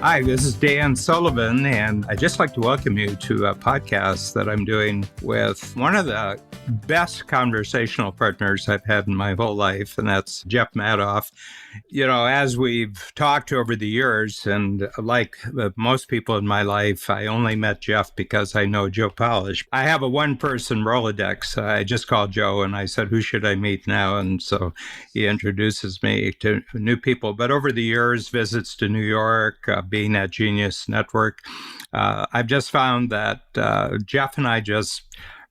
Hi, this is Dan Sullivan, and I'd just like to welcome you to a podcast that I'm doing with one of the best conversational partners I've had in my whole life, and that's Jeff Madoff. You know, as we've talked over the years, and like most people in my life, I only met Jeff because I know Joe Polish. I have a one-person Rolodex. I just called Joe, and I said, who should I meet now? And so he introduces me to new people. But over the years, visits to New York, being at Genius Network, I've just found that Jeff and I just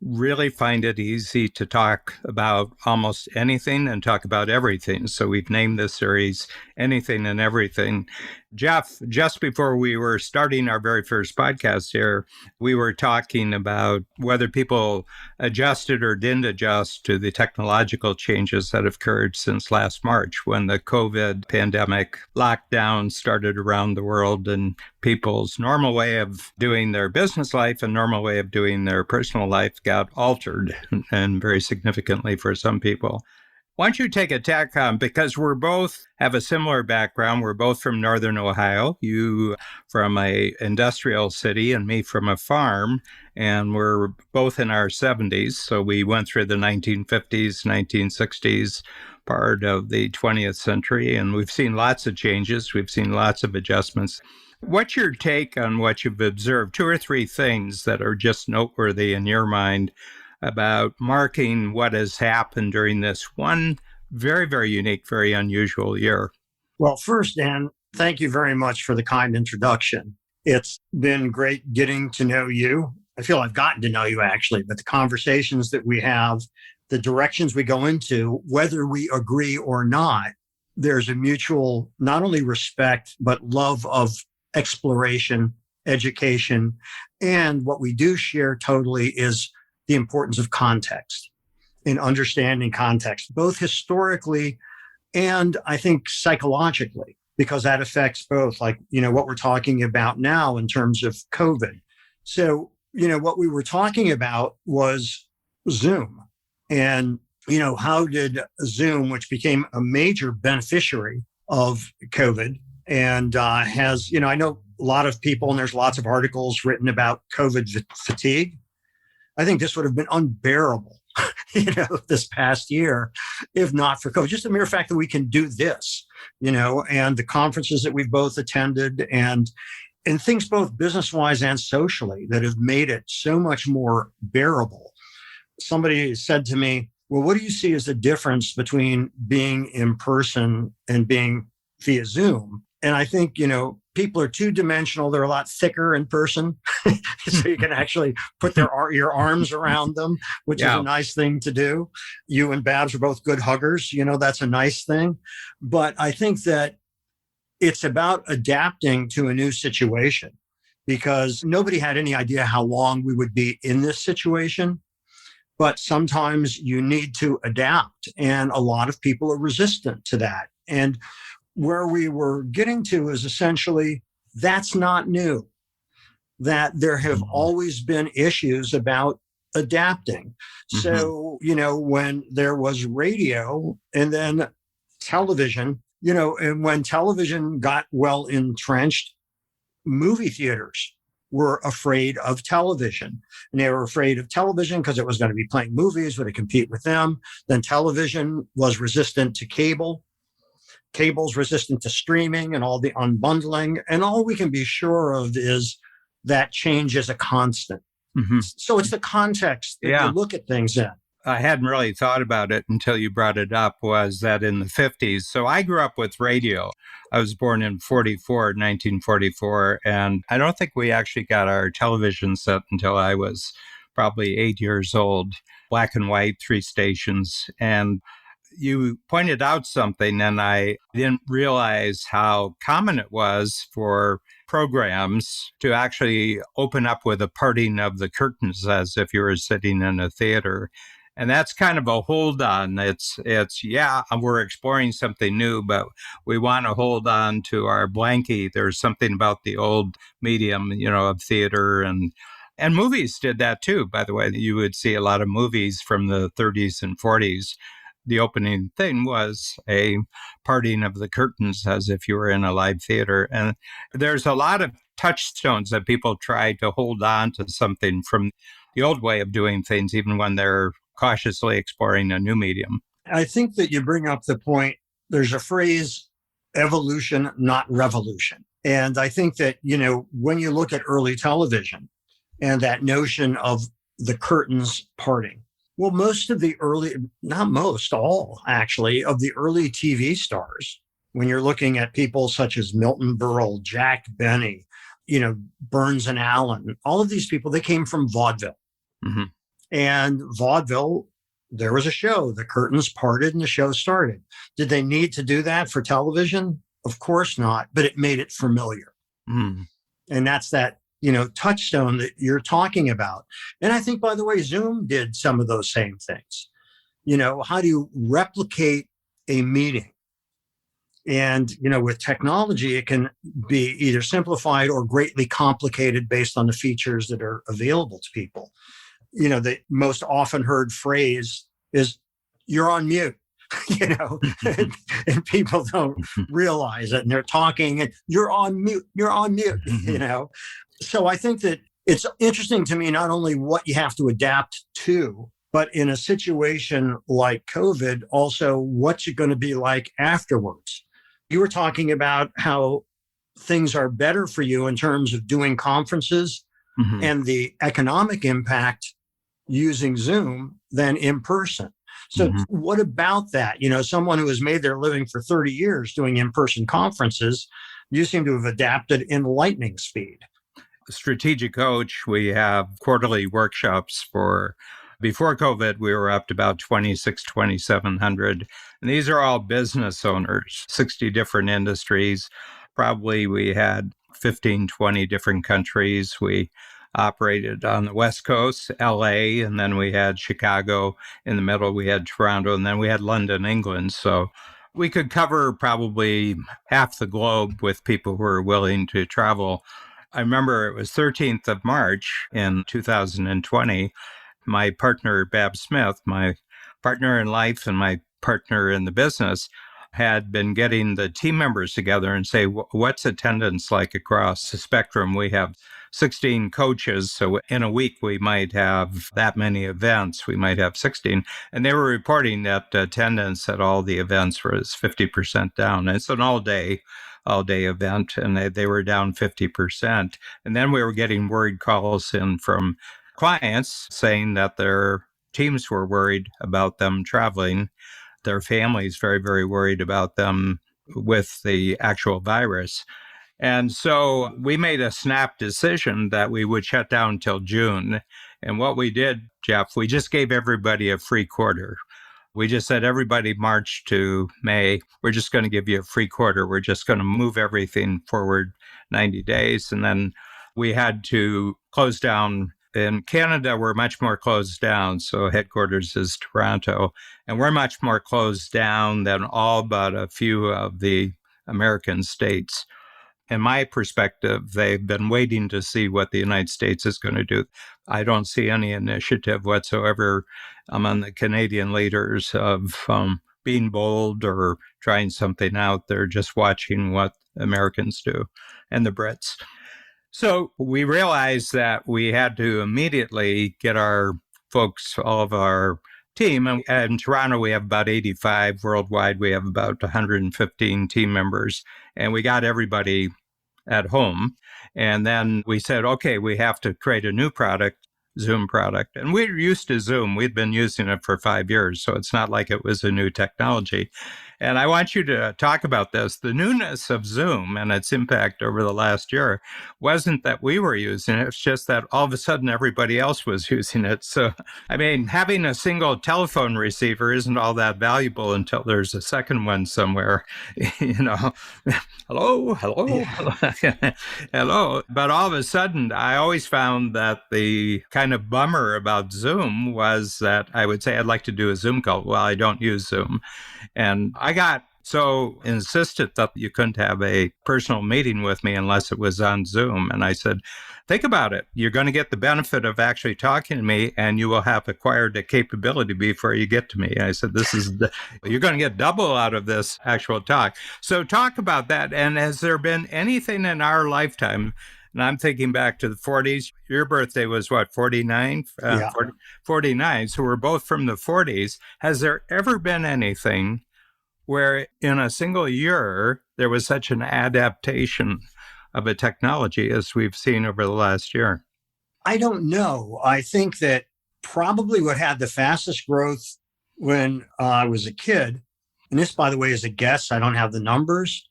really find it easy to talk about almost anything and talk about everything. So we've named this series Anything and Everything. Jeff, just before we were starting our very first podcast here, we were talking about whether people adjusted or didn't adjust to the technological changes that have occurred since last March when the COVID pandemic lockdown started around the world and people's normal way of doing their business life and normal way of doing their personal life got altered, and very significantly for some people. Why don't you take a tack on, because we're both have a similar background. We're both from Northern Ohio, you from a industrial city and me from a farm, and we're both in our 70s. So we went through the 1950s, 1960s, part of the 20th century, and we've seen lots of changes. We've seen lots of adjustments. What's your take on what you've observed? Two or three things that are just noteworthy in your mind about marking what has happened during this one very, very unique, very unusual year. Well, first, Dan, thank you very much for the kind introduction. It's been great getting to know you. I feel I've gotten to know you, actually, but the conversations that we have, the directions we go into, whether we agree or not, there's a mutual, not only respect, but love of exploration, education. And what we do share totally is the importance of context in understanding context, both historically and I think psychologically, because that affects both, like, what we're talking about now in terms of COVID. So, what we were talking about was Zoom. And, how did Zoom, which became a major beneficiary of COVID and has, I know a lot of people, and there's lots of articles written about COVID fatigue. I think this would have been unbearable, this past year, if not for COVID. Just the mere fact that we can do this, and the conferences that we've both attended and things both business-wise and socially that have made it so much more bearable. Somebody said to me, well, what do you see as the difference between being in person and being via Zoom? And I think, people are two-dimensional. They're a lot thicker in person. So you can actually put your arms around them, which is a nice thing to do. You and Babs are both good huggers. That's a nice thing. But I think that it's about adapting to a new situation, because nobody had any idea how long we would be in this situation. But sometimes you need to adapt, and a lot of people are resistant to that. And where we were getting to is essentially that's not new, that there have always been issues about adapting. Mm-hmm. So, when there was radio and then television, and when television got well entrenched, movie theaters were afraid of television. And they were afraid of television because it was going to be playing movies, would it compete with them? Then television was resistant to cable. Cable's resistant to streaming and all the unbundling. And all we can be sure of is that change is a constant. Mm-hmm. So it's the context that you look at things in. I hadn't really thought about it until you brought it up, was that in the 50s. So I grew up with radio. I was born in 1944, and I don't think we actually got our television set until I was probably 8 years old. Black and white, 3 stations. And you pointed out something, and I didn't realize how common it was for programs to actually open up with a parting of the curtains as if you were sitting in a theater. And that's kind of a hold on. It's we're exploring something new, but we want to hold on to our blankie. There's something about the old medium, of theater, and movies did that too, by the way. You would see a lot of movies from the 30s and 40s the opening thing was a parting of the curtains as if you were in a live theater. And there's a lot of touchstones that people try to hold on to something from the old way of doing things, even when they're cautiously exploring a new medium. I think that you bring up the point. There's a phrase, evolution, not revolution. And I think that, when you look at early television and that notion of the curtains parting, well, most of the early, not most, all actually, of the early TV stars, when you're looking at people such as Milton Berle, Jack Benny, Burns and Allen, all of these people, they came from vaudeville. Mm-hmm. And vaudeville, there was a show, the curtains parted and the show started. Did they need to do that for television? Of course not, but it made it familiar. Mm. And that's that, touchstone that you're talking about. And I think, by the way, Zoom did some of those same things. How do you replicate a meeting? And, with technology, it can be either simplified or greatly complicated based on the features that are available to people. The most often heard phrase is, you're on mute, and people don't realize it. And they're talking and you're on mute, So I think that it's interesting to me, not only what you have to adapt to, but in a situation like COVID, also what's it going to be like afterwards. You were talking about how things are better for you in terms of doing conferences and the economic impact using Zoom than in person. So what about that? Someone who has made their living for 30 years doing in-person conferences, you seem to have adapted in lightning speed. Strategic Coach, we have quarterly workshops before COVID, we were up to about 2,700. And these are all business owners, 60 different industries. Probably we had 15, 20 different countries. We operated on the West Coast, LA, and then we had Chicago. In the middle, we had Toronto, and then we had London, England. So we could cover probably half the globe with people who were willing to travel. I remember it was 13th of March in 2020. My partner, Bab Smith, my partner in life and my partner in the business, had been getting the team members together and say, what's attendance like across the spectrum? We have 16 coaches, so in a week we might have that many events. We might have 16. And they were reporting that attendance at all the events was 50% down. It's an all-day event, and they were down 50%. And then we were getting worried calls in from clients saying that their teams were worried about them traveling, their families very, very worried about them with the actual virus. And so we made a snap decision that we would shut down till June. And what we did, Jeff, we just gave everybody a free quarter. We just said, everybody March to May, we're just going to give you a free quarter. We're just going to move everything forward 90 days. And then we had to close down. In Canada, we're much more closed down. So headquarters is Toronto. And we're much more closed down than all but a few of the American states. In my perspective, they've been waiting to see what the United States is going to do. I don't see any initiative whatsoever among the Canadian leaders of being bold or trying something out. They're just watching what Americans do and the Brits. So we realized that we had to immediately get our folks, all of our team. And in Toronto, we have about 85. Worldwide, we have about 115 team members. And we got everybody at home. And then we said, okay, we have to create a new product, Zoom product. And we're used to Zoom. We'd been using it for 5 years. So it's not like it was a new technology. And I want you to talk about this. The newness of Zoom and its impact over the last year wasn't that we were using it. It's just that all of a sudden everybody else was using it. So, I mean, having a single telephone receiver isn't all that valuable until there's a second one somewhere, hello, hello. But all of a sudden, I always found that the kind of bummer about Zoom was that I would say, I'd like to do a Zoom call. Well, I don't use Zoom. And I got so insistent that you couldn't have a personal meeting with me unless it was on Zoom. And I said, think about it. You're going to get the benefit of actually talking to me, and you will have acquired a capability before you get to me. And I said, you're going to get double out of this actual talk. So talk about that. And has there been anything in our lifetime? And I'm thinking back to the 40s. Your birthday was what, 49? Yeah. 49. So we're both from the 40s. Has there ever been anything where in a single year, there was such an adaptation of a technology as we've seen over the last year? I don't know. I think that probably what had the fastest growth when I was a kid, and this, by the way, is a guess, I don't have the numbers,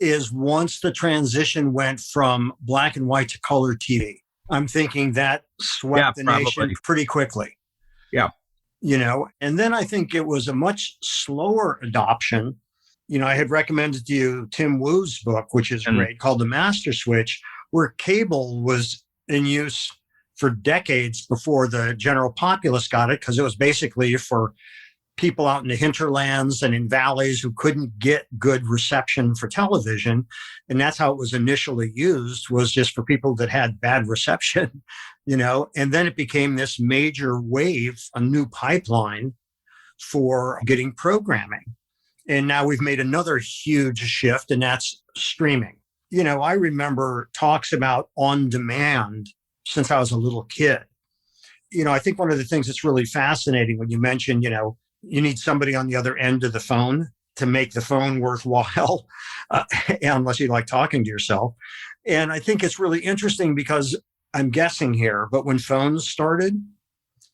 is once the transition went from black and white to color TV. I'm thinking that swept the nation pretty quickly. Yeah. And then I think it was a much slower adoption. I had recommended to you Tim Wu's book, which is great, called The Master Switch, where cable was in use for decades before the general populace got it, because it was basically for people out in the hinterlands and in valleys who couldn't get good reception for television. And that's how it was initially used, was just for people that had bad reception, and then it became this major wave, a new pipeline for getting programming. And now we've made another huge shift, and that's streaming. I remember talks about on demand since I was a little kid. I think one of the things that's really fascinating when you mentioned, you need somebody on the other end of the phone to make the phone worthwhile, unless you like talking to yourself. And I think it's really interesting because I'm guessing here, but when phones started,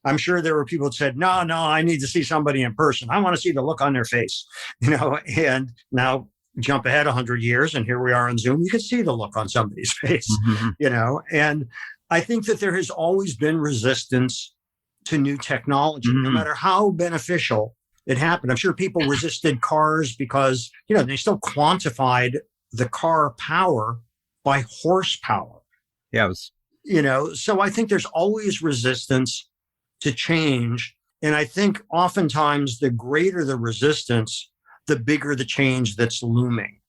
I'm sure there were people that said, no, I need to see somebody in person. I want to see the look on their face, and now jump ahead 100 years and here we are on Zoom. You can see the look on somebody's face, and I think that there has always been resistance to new technology, no matter how beneficial it happened. I'm sure people resisted cars because, they still quantified the car power by horsepower. Yes. So I think there's always resistance to change. And I think oftentimes the greater the resistance, the bigger the change that's looming.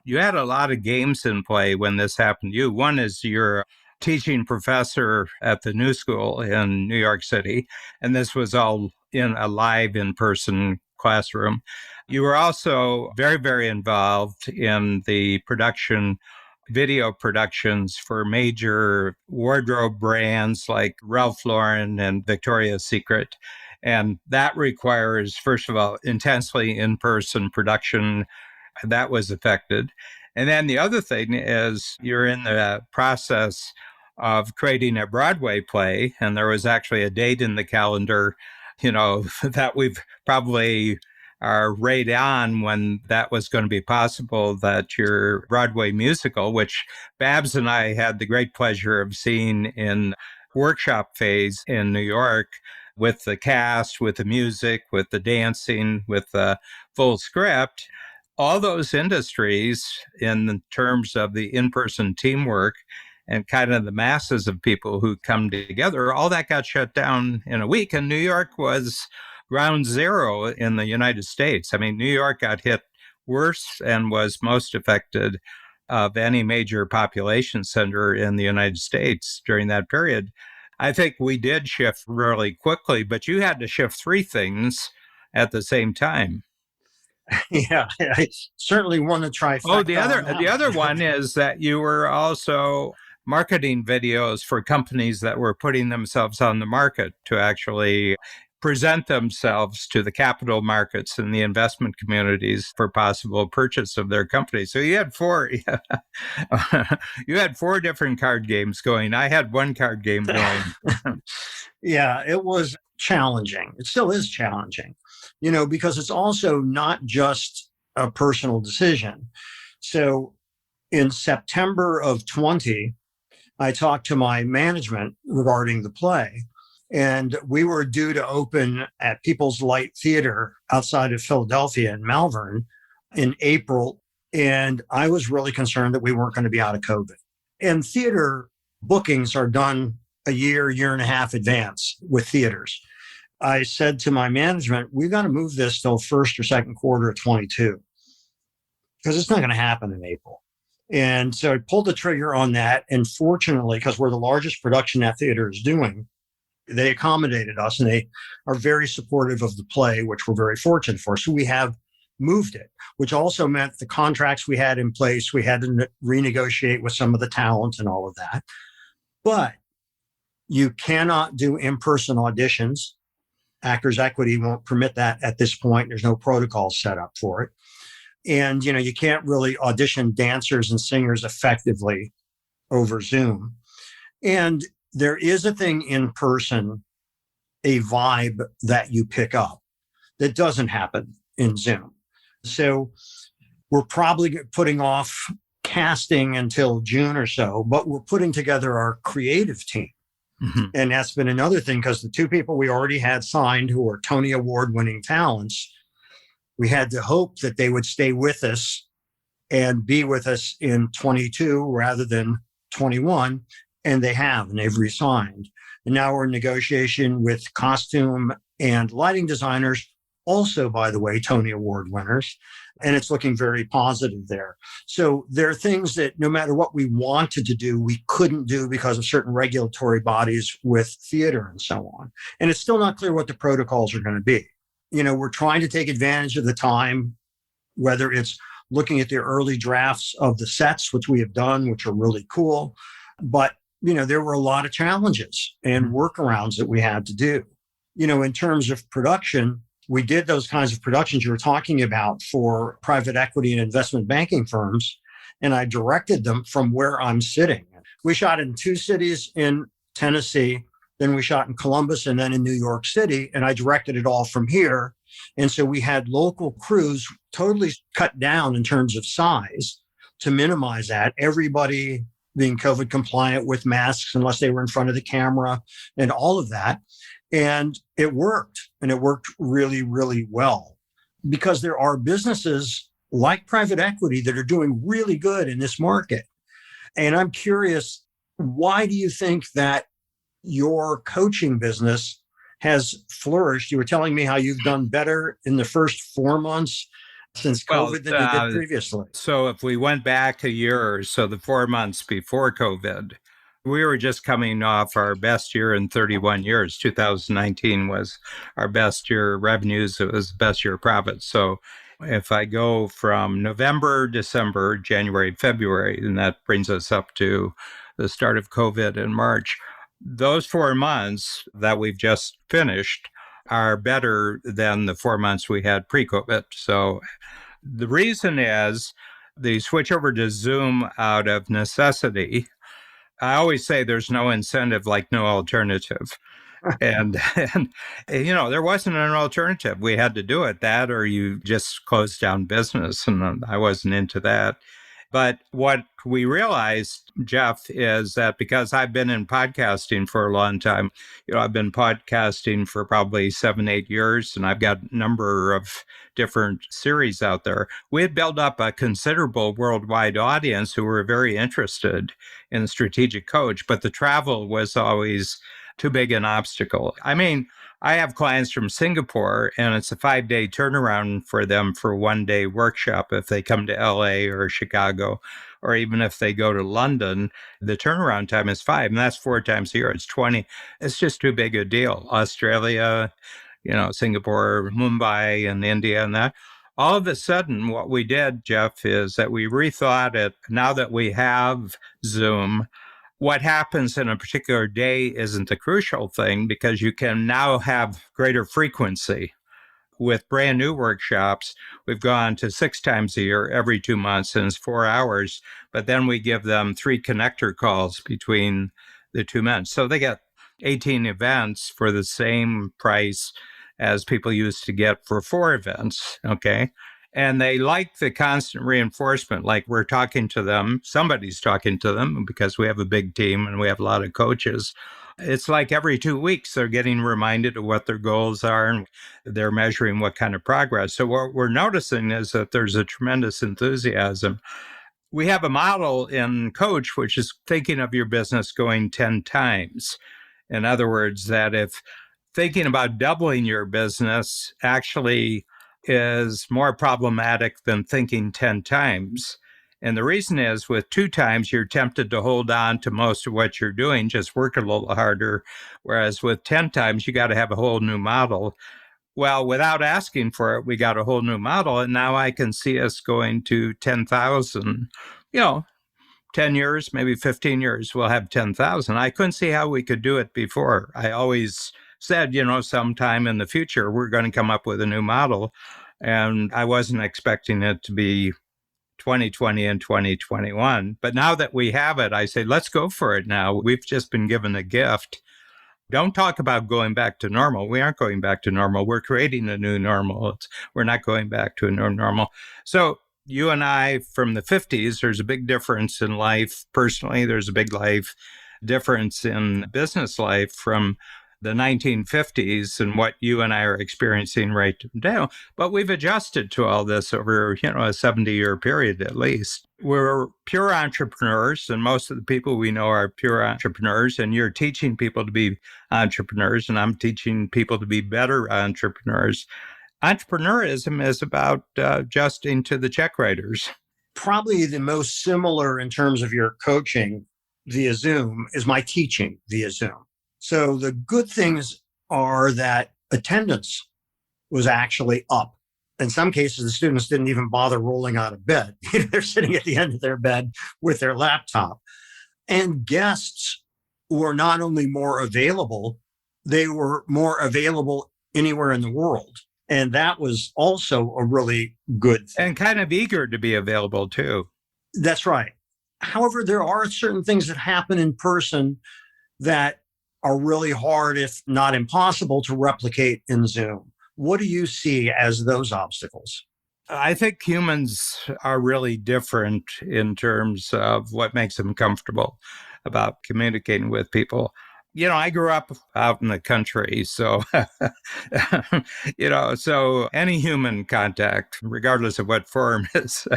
You had a lot of games in play when this happened to you. One is you're teaching professor at the New School in New York City, and this was all in a live in-person classroom. You were also very, very involved in the video productions for major wardrobe brands like Ralph Lauren and Victoria's Secret. And that requires, first of all, intensely in-person production. That was affected. And then the other thing is you're in the process of creating a Broadway play, and there was actually a date in the calendar, that we've probably are right on when that was going to be possible, that your Broadway musical, which Babs and I had the great pleasure of seeing in workshop phase in New York, with the cast, with the music, with the dancing, with the full script. All those industries, in terms of the in-person teamwork and kind of the masses of people who come together, all that got shut down in a week. And New York was ground zero in the United States. I mean, New York got hit worse and was most affected of any major population center in the United States during that period. I think we did shift really quickly, but you had to shift three things at the same time. Yeah, I certainly want to try. Oh, the other one is that you were also marketing videos for companies that were putting themselves on the market to actually present themselves to the capital markets and the investment communities for possible purchase of their company. So you had four different card games going. I had one card game going. Yeah, it was challenging. It still is challenging, because it's also not just a personal decision. So in September of 20, I talked to my management regarding the play, and we were due to open at People's Light Theater outside of Philadelphia in Malvern in April. And I was really concerned that we weren't going to be out of COVID. And theater bookings are done a year and a half advance with theaters. I said to my management, we've got to move this till first or second quarter of 22. because it's not going to happen in April. And so I pulled the trigger on that. And fortunately, because we're the largest production that theater is doing, they accommodated us and they are very supportive of the play, which we're very fortunate for. So we have moved it, which also meant the contracts we had in place, we had to renegotiate with some of the talent and all of that. But you cannot do in-person auditions. Actors Equity won't permit that at this point. There's no protocol set up for it. And, you can't really audition dancers and singers effectively over Zoom. And there is a thing in person, a vibe that you pick up that doesn't happen in Zoom. So we're probably putting off casting until June or so, but we're putting together our creative team. Mm-hmm. And that's been another thing, because the two people we already had signed who are Tony Award winning talents, we had to hope that they would stay with us and be with us in 22 rather than 21. And they have, and they've resigned. And now we're in negotiation with costume and lighting designers, also, by the way, Tony Award winners. And it's looking very positive there. So there are things that no matter what we wanted to do, we couldn't do because of certain regulatory bodies with theater and so on. And it's still not clear what the protocols are going to be. We're trying to take advantage of the time, whether it's looking at the early drafts of the sets, which we have done, which are really cool. But, there were a lot of challenges and workarounds that we had to do. In terms of production, we did those kinds of productions you were talking about for private equity and investment banking firms, and I directed them from where I'm sitting. We shot in 2 cities in Tennessee, then we shot in Columbus and then in New York City, and I directed it all from here. And so we had local crews totally cut down in terms of size to minimize that. Everybody being COVID compliant with masks unless they were in front of the camera and all of that. And it worked, and it worked really, really well, because there are businesses like private equity that are doing really good in this market. And I'm curious, why do you think that your coaching business has flourished? You were telling me how you've done better in the first 4 months since COVID than you did previously. So if we went back a year or so, the 4 months before COVID, we were just coming off our best year in 31 years. 2019 was our best year revenues. It was the best year profits. So if I go from November, December, January, February, and that brings us up to the start of COVID in March, those 4 months that we've just finished are better than the 4 months we had pre-COVID. So the reason is the switch over to Zoom out of necessity. I always say there's no incentive like no alternative. And there wasn't an alternative. We had to do it, that or you just closed down business. And I wasn't into that. But what we realized, Jeff, is that because I've been in podcasting for a long time, I've been podcasting for probably 7-8 years, and I've got a number of different series out there. We had built up a considerable worldwide audience who were very interested in strategic coach, but the travel was always too big an obstacle. I mean, I have clients from Singapore, and it's a 5-day turnaround for them for a 1-day workshop. If they come to LA or Chicago, or even if they go to London, the turnaround time is 5, and that's 4 times a year. It's 20. It's just too big a deal. Australia, Singapore, Mumbai, and India, and that. All of a sudden, what we did, Jeff, is that we rethought it. Now that we have Zoom, what happens in a particular day isn't the crucial thing, because you can now have greater frequency. With brand new workshops, we've gone to 6 times a year, every 2 months, and it's 4 hours. But then we give them 3 connector calls between the 2 months. So they get 18 events for the same price as people used to get for 4 events, okay? And they like the constant reinforcement, like we're talking to them, somebody's talking to them, because we have a big team and we have a lot of coaches. It's like every 2 weeks, they're getting reminded of what their goals are, and they're measuring what kind of progress. So what we're noticing is that there's a tremendous enthusiasm. We have a model in Coach, which is thinking of your business going 10 times. In other words, that if thinking about doubling your business actually is more problematic than thinking 10 times. And the reason is with 2 times, you're tempted to hold on to most of what you're doing, just work a little harder. Whereas with 10 times, you got to have a whole new model. Well, without asking for it, we got a whole new model. And now I can see us going to 10,000, 10 years, maybe 15 years, we'll have 10,000. I couldn't see how we could do it before. I always said, sometime in the future, we're going to come up with a new model. And I wasn't expecting it to be 2020 and 2021. But now that we have it, I say, let's go for it now. We've just been given a gift. Don't talk about going back to normal. We aren't going back to normal. We're creating a new normal. We're not going back to a new normal. So you and I from the 50s, there's a big difference in life. Personally, there's a big life difference in business life from the 1950s and what you and I are experiencing right now. But we've adjusted to all this over, a 70-year period at least. We're pure entrepreneurs, and most of the people we know are pure entrepreneurs, and you're teaching people to be entrepreneurs, and I'm teaching people to be better entrepreneurs. Entrepreneurism is about adjusting to the check writers. Probably the most similar in terms of your coaching via Zoom is my teaching via Zoom. So the good things are that attendance was actually up. In some cases, the students didn't even bother rolling out of bed. They're sitting at the end of their bed with their laptop. And guests were not only more available, they were more available anywhere in the world. And that was also a really good thing. And kind of eager to be available too. That's right. However, there are certain things that happen in person that are really hard, if not impossible, to replicate in Zoom. What do you see as those obstacles? I think humans are really different in terms of what makes them comfortable about communicating with people. I grew up out in the country, so, so any human contact, regardless of what form is,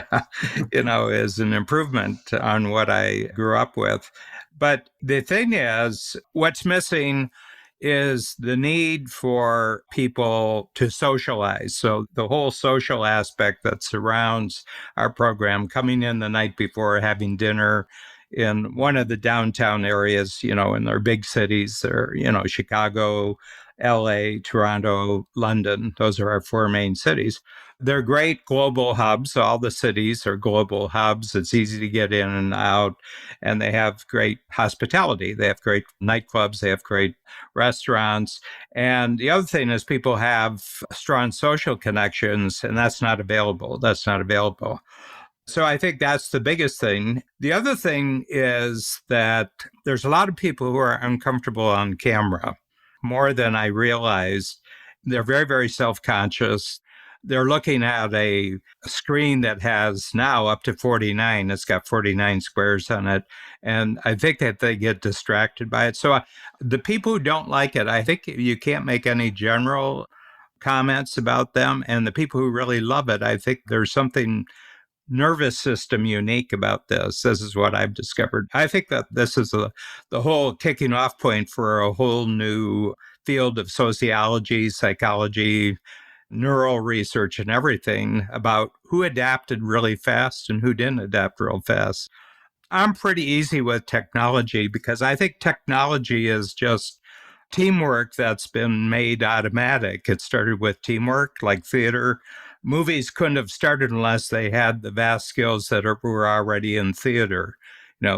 is an improvement on what I grew up with. But the thing is, what's missing is the need for people to socialize. So the whole social aspect that surrounds our program, coming in the night before, having dinner in one of the downtown areas, in our big cities, or, Chicago, LA, Toronto, London. Those are our 4 main cities. They're great global hubs. All the cities are global hubs. It's easy to get in and out, and they have great hospitality. They have great nightclubs. They have great restaurants. And the other thing is people have strong social connections, and that's not available. So I think that's the biggest thing. The other thing is that there's a lot of people who are uncomfortable on camera, more than I realized. They're very, very self-conscious. They're looking at a screen that has now up to 49. It's got 49 squares on it. And I think that they get distracted by it. So the people who don't like it, I think you can't make any general comments about them. And the people who really love it, I think there's something nervous system unique about this. This is what I've discovered. I think that this is the whole kicking off point for a whole new field of sociology, psychology, neural research, and everything about who adapted really fast and who didn't adapt real fast. I'm pretty easy with technology because I think technology is just teamwork that's been made automatic. It started with teamwork, like theater. Movies couldn't have started unless they had the vast skills that were already in theater,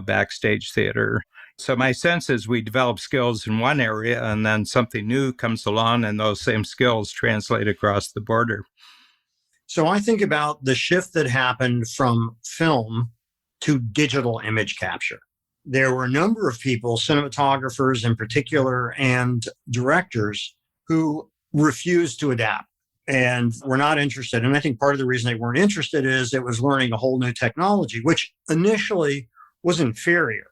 backstage theater. So my sense is we develop skills in one area and then something new comes along and those same skills translate across the border. So I think about the shift that happened from film to digital image capture. There were a number of people, cinematographers in particular, and directors who refused to adapt and were not interested. And I think part of the reason they weren't interested is it was learning a whole new technology, which initially was inferior.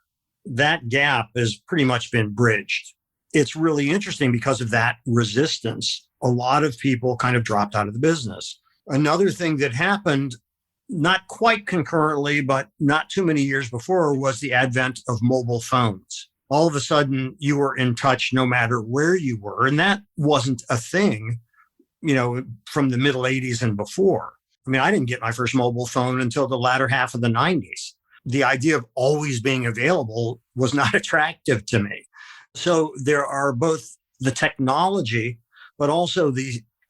That gap has pretty much been bridged. It's really interesting because of that resistance. A lot of people kind of dropped out of the business. Another thing that happened, not quite concurrently, but not too many years before, was the advent of mobile phones. All of a sudden, you were in touch no matter where you were. And that wasn't a thing from the middle 80s and before. I mean, I didn't get my first mobile phone until the latter half of the 90s. The idea of always being available was not attractive to me. So there are both the technology, but also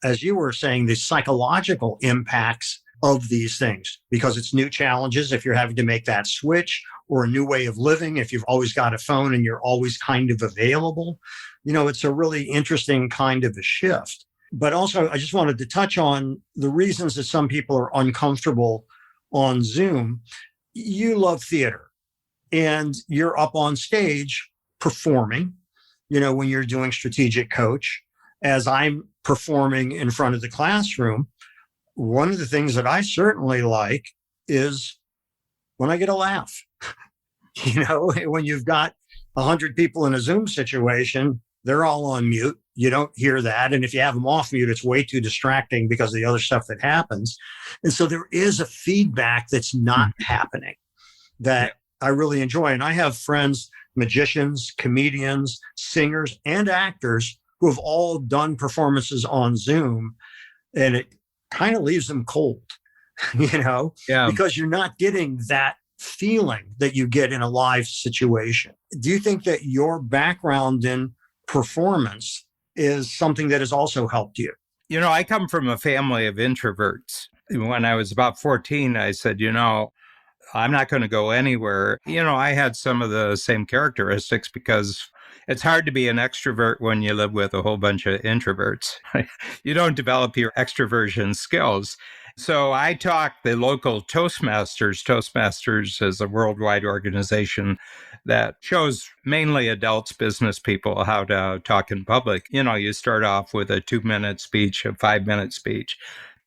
as you were saying, the psychological impacts of these things, because it's new challenges if you're having to make that switch, or a new way of living if you've always got a phone and you're always kind of available. It's a really interesting kind of a shift. But also, I just wanted to touch on the reasons that some people are uncomfortable on Zoom. You love theater and you're up on stage performing, when you're doing strategic coach. As I'm performing in front of the classroom, one of the things that I certainly like is when I get a laugh. When you've got 100 people in a Zoom situation, they're all on mute. You don't hear that. And if you have them off mute, it's way too distracting because of the other stuff that happens. And so there is a feedback that's not happening that I really enjoy. And I have friends, magicians, comedians, singers, and actors who have all done performances on Zoom. And it kind of leaves them cold, because you're not getting that feeling that you get in a live situation. Do you think that your background in performance is something that has also helped you? I come from a family of introverts. When I was about 14, I said, I'm not going to go anywhere. I had some of the same characteristics because it's hard to be an extrovert when you live with a whole bunch of introverts. You don't develop your extroversion skills. So I taught the local Toastmasters. Toastmasters is a worldwide organization that shows mainly adults, business people, how to talk in public. You start off with a 2-minute speech, a 5-minute speech.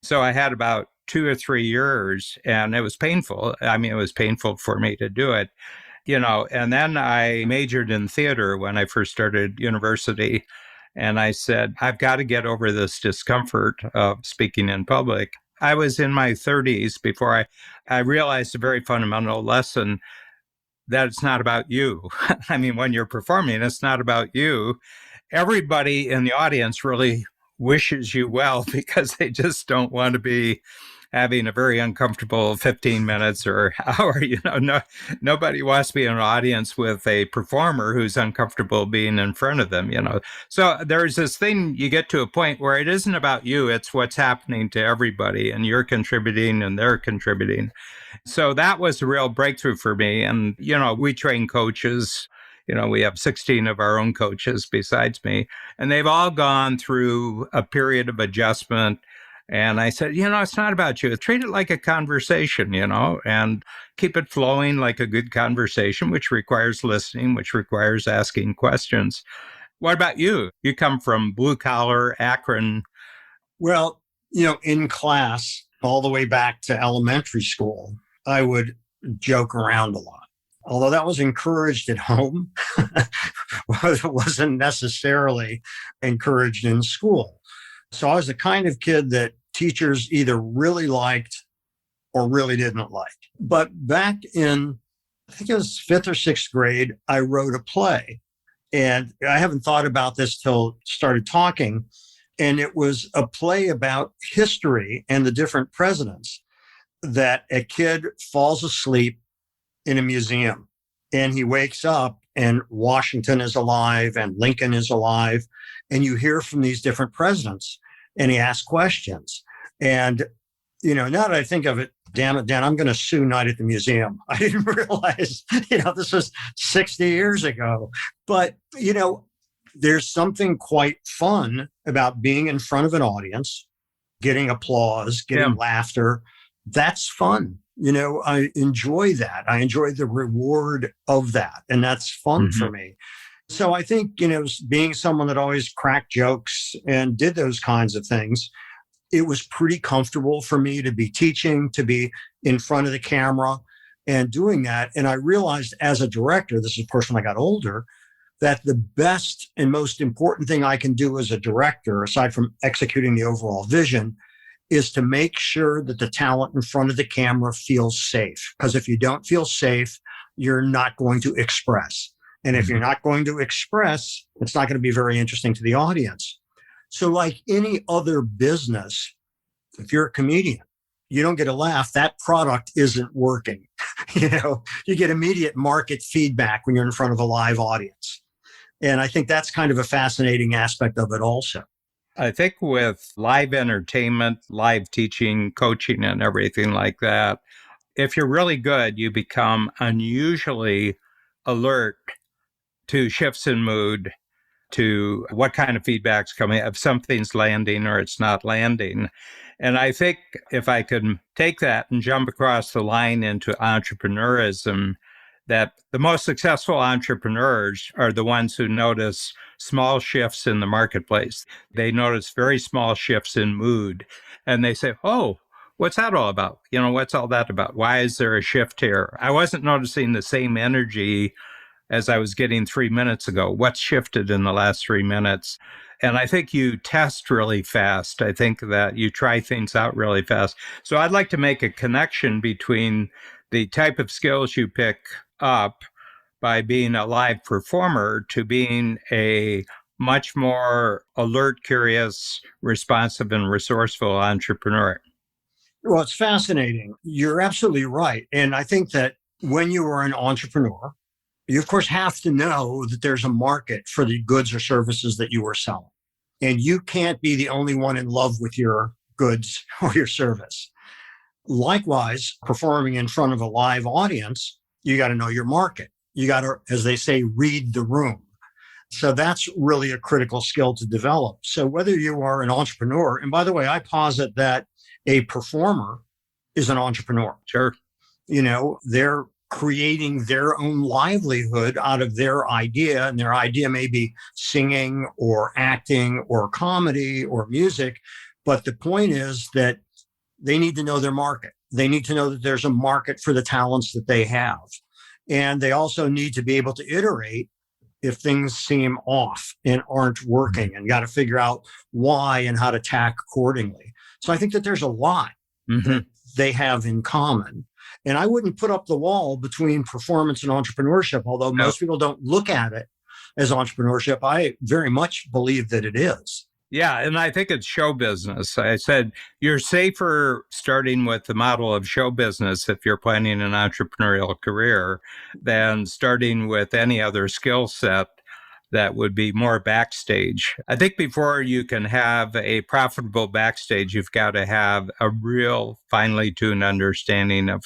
So I had about 2 or 3 years, and it was painful. I mean, it was painful for me to do it, and then I majored in theater when I first started university. And I said, I've got to get over this discomfort of speaking in public. I was in my 30s before I realized a very fundamental lesson that it's not about you. I mean, when you're performing, it's not about you. Everybody in the audience really wishes you well because they just don't want to be having a very uncomfortable 15 minutes or hour. Nobody wants to be in an audience with a performer who's uncomfortable being in front of them, So there's this thing, you get to a point where it isn't about you, it's what's happening to everybody, and you're contributing and they're contributing. So that was a real breakthrough for me. And, we train coaches. We have 16 of our own coaches besides me, and they've all gone through a period of adjustment. And I said, it's not about you. Treat it like a conversation, and keep it flowing like a good conversation, which requires listening, which requires asking questions. What about you? You come from blue collar, Akron. Well, in class, all the way back to elementary school, I would joke around a lot. Although that was encouraged at home, it wasn't necessarily encouraged in school. So I was the kind of kid that teachers either really liked or really didn't like. But back in, I think it was 5th or 6th grade, I wrote a play. And I haven't thought about this till started talking. And it was a play about history and the different presidents, that a kid falls asleep in a museum and he wakes up and Washington is alive and Lincoln is alive. And you hear from these different presidents and he asks questions. And, now that I think of it, damn it, Dan, I'm going to sue Night at the Museum. I didn't realize, this was 60 years ago. But, there's something quite fun about being in front of an audience, getting applause, getting laughter. That's fun. I enjoy that. I enjoy the reward of that. And that's fun for me. So I think, being someone that always cracked jokes and did those kinds of things, it was pretty comfortable for me to be teaching, to be in front of the camera and doing that. And I realized as a director, this is, of course, when I got older, that the best and most important thing I can do as a director, aside from executing the overall vision, is to make sure that the talent in front of the camera feels safe. Because if you don't feel safe, you're not going to express. And if you're not going to express, it's not going to be very interesting to the audience. So like any other business, if you're a comedian, you don't get a laugh, that product isn't working. You get immediate market feedback when you're in front of a live audience. And I think that's kind of a fascinating aspect of it also. I think with live entertainment, live teaching, coaching, and everything like that, if you're really good, you become unusually alert to shifts in mood, to what kind of feedback's coming, if something's landing or it's not landing. And I think if I could take that and jump across the line into entrepreneurism, that the most successful entrepreneurs are the ones who notice small shifts in the marketplace. They notice very small shifts in mood and they say, oh, what's that all about? What's all that about? Why is there a shift here? I wasn't noticing the same energy as I was getting 3 minutes ago. What's shifted in the last 3 minutes? And I think you test really fast. I think that you try things out really fast. So I'd like to make a connection between the type of skills you pick up by being a live performer to being a much more alert, curious, responsive, and resourceful entrepreneur. Well, it's fascinating. You're absolutely right. And I think that when you are an entrepreneur, you, of course, have to know that there's a market for the goods or services that you are selling. And you can't be the only one in love with your goods or your service. Likewise, performing in front of a live audience, you got to know your market. You got to, as they say, read the room. So that's really a critical skill to develop. So whether you are an entrepreneur, and by the way, I posit that a performer is an entrepreneur. Sure. They're creating their own livelihood out of their idea, and their idea may be singing or acting or comedy or music. But the point is that they need to know their market. They need to know that there's a market for the talents that they have. And they also need to be able to iterate if things seem off and aren't working, and got to figure out why and how to tack accordingly. So I think that there's a lot that they have in common. And I wouldn't put up the wall between performance and entrepreneurship, although most people don't look at it as entrepreneurship. I very much believe that it is. Yeah, and I think it's show business. I said you're safer starting with the model of show business if you're planning an entrepreneurial career than starting with any other skill set that would be more backstage. I think before you can have a profitable backstage, you've got to have a real finely tuned understanding of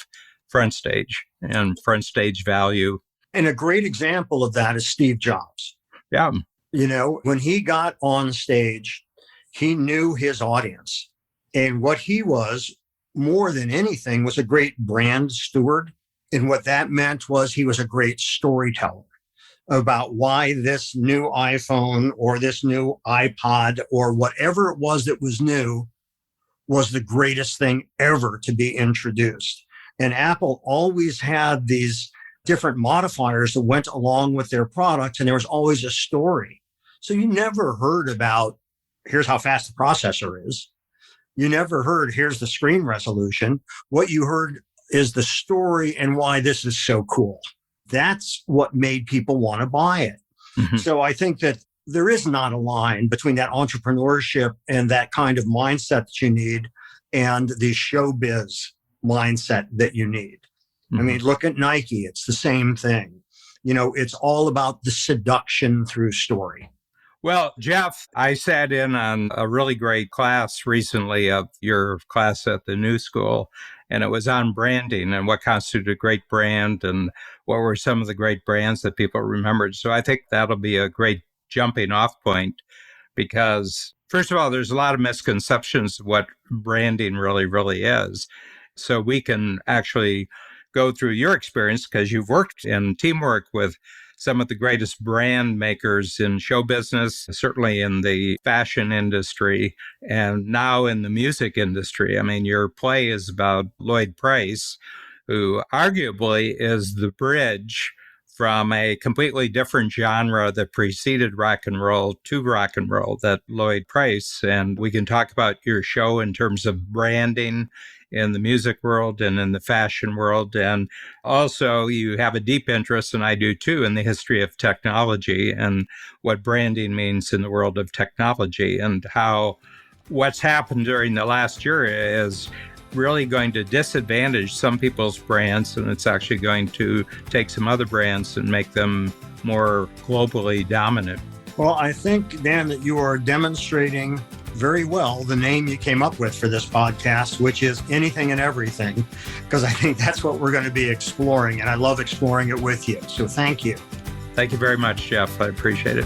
front stage and front stage value. And a great example of that is Steve Jobs. Yeah. When he got on stage, he knew his audience. And what he was, more than anything, was a great brand steward. And what that meant was he was a great storyteller about why this new iPhone or this new iPod or whatever it was that was new was the greatest thing ever to be introduced. And Apple always had these different modifiers that went along with their products, and there was always a story. So you never heard about, here's how fast the processor is. You never heard, here's the screen resolution. What you heard is the story and why this is so cool. That's what made people want to buy it. Mm-hmm. So I think that there is not a line between that entrepreneurship and that kind of mindset that you need and the showbiz mindset that you need. Mm-hmm. I mean, look at Nike. It's the same thing. It's all about the seduction through story. Well, Jeff, I sat in on a really great class recently of your class at the New School, and it was on branding and what constituted a great brand and what were some of the great brands that people remembered. So I think that'll be a great jumping off point because, first of all, there's a lot of misconceptions of what branding really, really is. So we can actually go through your experience because you've worked in teamwork with some of the greatest brand makers in show business, certainly in the fashion industry, and now in the music industry. I mean, your play is about Lloyd Price, who arguably is the bridge from a completely different genre that preceded rock and roll to rock and roll, that Lloyd Price. And we can talk about your show in terms of branding in the music world and in the fashion world. And also you have a deep interest, and I do too, in the history of technology and what branding means in the world of technology, and how what's happened during the last year is really going to disadvantage some people's brands, and it's actually going to take some other brands and make them more globally dominant. Well, I think, Dan, that you are demonstrating very well the name you came up with for this podcast, which is Anything and Everything, because I think that's what we're going to be exploring, and I love exploring it with you. So thank you. Thank you very much, Jeff. I appreciate it.